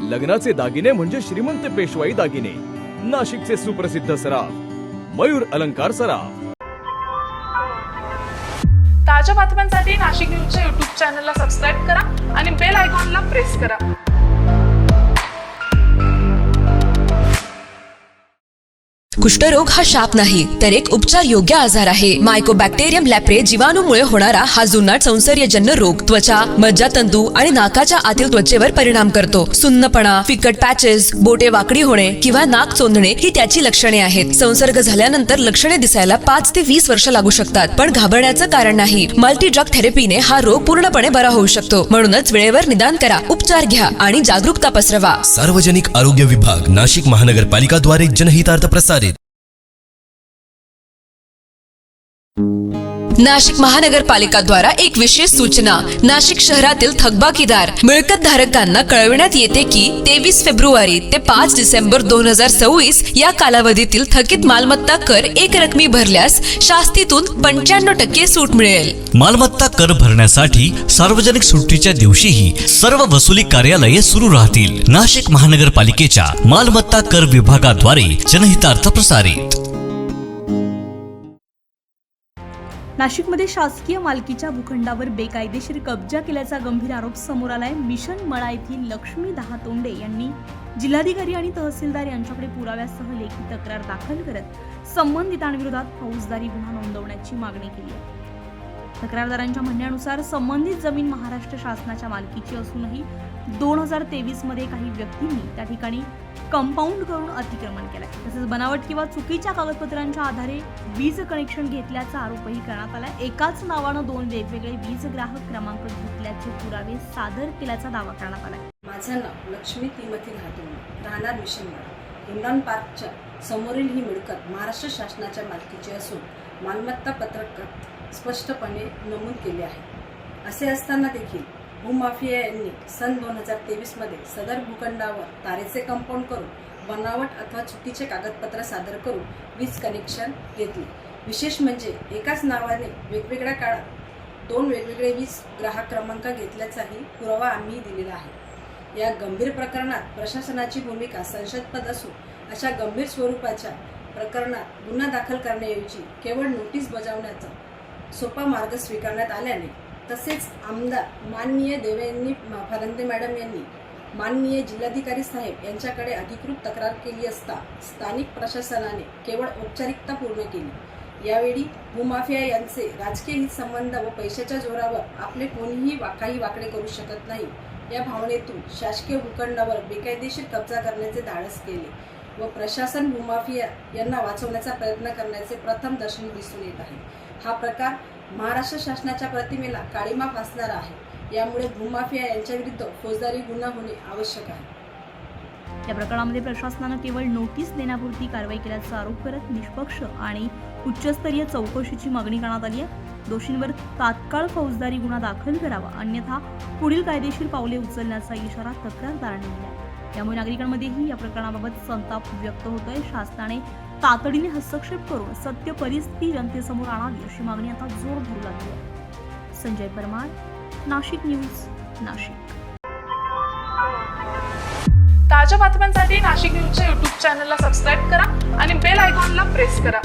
लग्नाचे दागिने म्हणजे श्रीमंत पेशवाई दागिने, नाशिकचे सुप्रसिद्ध सराफ मयूर अलंकार सराफ। ताज्या बातम्यांसाठी नाशिक न्यूजच्या YouTube चॅनलला सबस्क्राईब करा आणि बेल आयकॉनला प्रेस करा। कुष्ठरोग हा शाप नाही तर एक उपचार योग्य आजार आहे। मायकोबॅक्टेरियम लॅप्रे जीवाणूमुळे होणारा हा जुनाट संसर्गजन्य रोग त्वचा, मज्जातंतू आणि नाकाच्या आतील त्वचेवर परिणाम करतो। सुन्नपणा, फिकट पॅचेस, बोटे वाकडी होणे किंवा नाक चोंदणे ही त्याची लक्षणे आहेत। संसर्ग झाल्यानंतर लक्षणे दिसायला 5 ते 20 वर्ष लागू शकतात, पण घाबरण्याचं कारण नाही। मल्टी ड्रग थेरपीने हा रोग पूर्णपणे बरा होऊ शकतो। म्हणूनच वेळेवर निदान करा, उपचार घ्या आणि जागरूकता पसरवा। सार्वजनिक आरोग्य विभाग, नाशिक महानगरपालिका द्वारे जनहितार्थ प्रसारित। नाशिक महानगरपालिका द्वारा एक विशेष सूचना। नाशिक शहरातील थकबाकीदार मिळकत धारकांना कळविण्यात येते की 23 फेब्रुवारी ते 5 डिसेंबर 2024 या कालावधीतील थकीत मालमत्ता कर एक रकमी भरल्यास शास्तीतून 95% सूट मिळेल। मालमत्ता कर भरण्यासाठी सार्वजनिक सुट्टीच्या दिवशीही सर्व वसुली कार्यालये सुरू राहतील। नाशिक महानगरपालिकेच्या मालमत्ता कर विभागाद्वारे जनहितार्थ प्रसारित। नाशिकमध्ये शासकीय मालकीच्या भूखंडावर बेकायदेशीर कब्जा केल्याचा गंभीर आरोप समोर आलाय। मिशन मळा येथील लक्ष्मी दहातोंडे यांनी जिल्हाधिकारी आणि तहसीलदार यांच्याकडे पुराव्यासह लेखी तक्रार दाखल करत संबंधितांविरोधात फौजदारी गुन्हा नोंदवण्याची मागणी केली आहे। तक्रारदारांच्या म्हणण्यानुसार संबंधित जमीन महाराष्ट्र शासनाच्या मालकीची असूनही 2023 मध्ये काही व्यक्तींनी त्या ठिकाणी कंपाऊंड करून अतिक्रमण केलंय। तसेच बनावट किंवा चुकीच्या कागदपत्रांच्या आधारे वीज कनेक्शन घेतल्याचा आरोपही करण्यात आलाय। एकाच नावानं 2 वेगवेगळे वीज ग्राहक क्रमांक घेतल्याचे पुरावे सादर केल्याचा दावा करण्यात आलाय। माझं नाव लक्ष्मी तिमती दहातोंडे, राहणार मिशन मळा। हिंदान पार्कच्या समोरील ही मिळकत महाराष्ट्र शासनाच्या मालकीची असून मालमत्ता पत्रकात स्पष्टपणे नमूद केले आहे। असे असताना देखील भूमाफिया यांनी सन 2023 मध्ये सदर भूखंडावर तारेचे कंपाऊंड करून बनावट अथवा चुकीचे कागदपत्र सादर करून वीज कनेक्शन घेतले। विशेष म्हणजे एकाच नावाने वेगवेगळ्या काळात 2 वेगवेगळे वीज ग्राहक क्रमांक घेतल्याचाही पुरावा आम्ही दिलेला आहे। या गंभीर प्रकरणात प्रशासनाची भूमिका संशयास्पद असून अशा गंभीर स्वरूपाच्या प्रकरणात गुन्हा दाखल करण्याऐवजी केवळ नोटीस बजावण्याचा सोपा मार्ग स्वीकारण्यात आल्याने तसेच आमदार माननीय देवेंद्र फडणवीस मॅडम यांनी माननीय जिल्हाधिकारी साहेब यांच्याकडे अधिकृत तक्रार केली असता स्थानिक प्रशासनाने केवळ औपचारिकता पूर्ण केली। यावेळी भूमाफिया यांचे राजकीय हितसंबंध व पैशाच्या जोरावर आपले कोणीही काही वाकडे करू शकत नाही या भावनेतून शासकीय भूखंडावर बेकायदेशीर कब्जा करण्याचे धाडस केले व प्रशासन भूमाफिया यांना वाचवण्याचा प्रयत्न करण्याचे प्रथम दर्शनी दिसून येत आहे। हा प्रकार महाराष्ट्र शासनाच्या प्रतिमेला काळीमा फासणारा आहे। यामुळे भूमाफिया यांच्या विरुद्ध फौजदारी गुन्हा होणे आवश्यक आहे। या प्रकरणामध्ये प्रशासनानं केवळ नोटीस देण्यापुरती कारवाई केल्याचा आरोप करत निष्पक्ष आणि उच्चस्तरीय चौकशीची मागणी करण्यात आली आहे। दोषींवर तात्काळ फौजदारी गुन्हा दाखल करावा, अन्यथा पुढील कायदेशीर पावले उचलण्याचा इशारा तक्रारदारांनी दिला। त्यामुळे नागरिकांमध्येही या प्रकरणाबाबत संताप व्यक्त होतोय। शासनाने तातडीने हस्तक्षेप करून सत्य परिस्थिती जनतेसमोर आणावी अशी मागणी आता जोर धरू लागली आहे। संजय परमार, नाशिक न्यूज, नाशिक। ताज्या बातम्यांसाठी नाशिक न्यूजच्या YouTube चॅनलला सबस्क्राईब करा आणि बेल आयकॉनला प्रेस करा।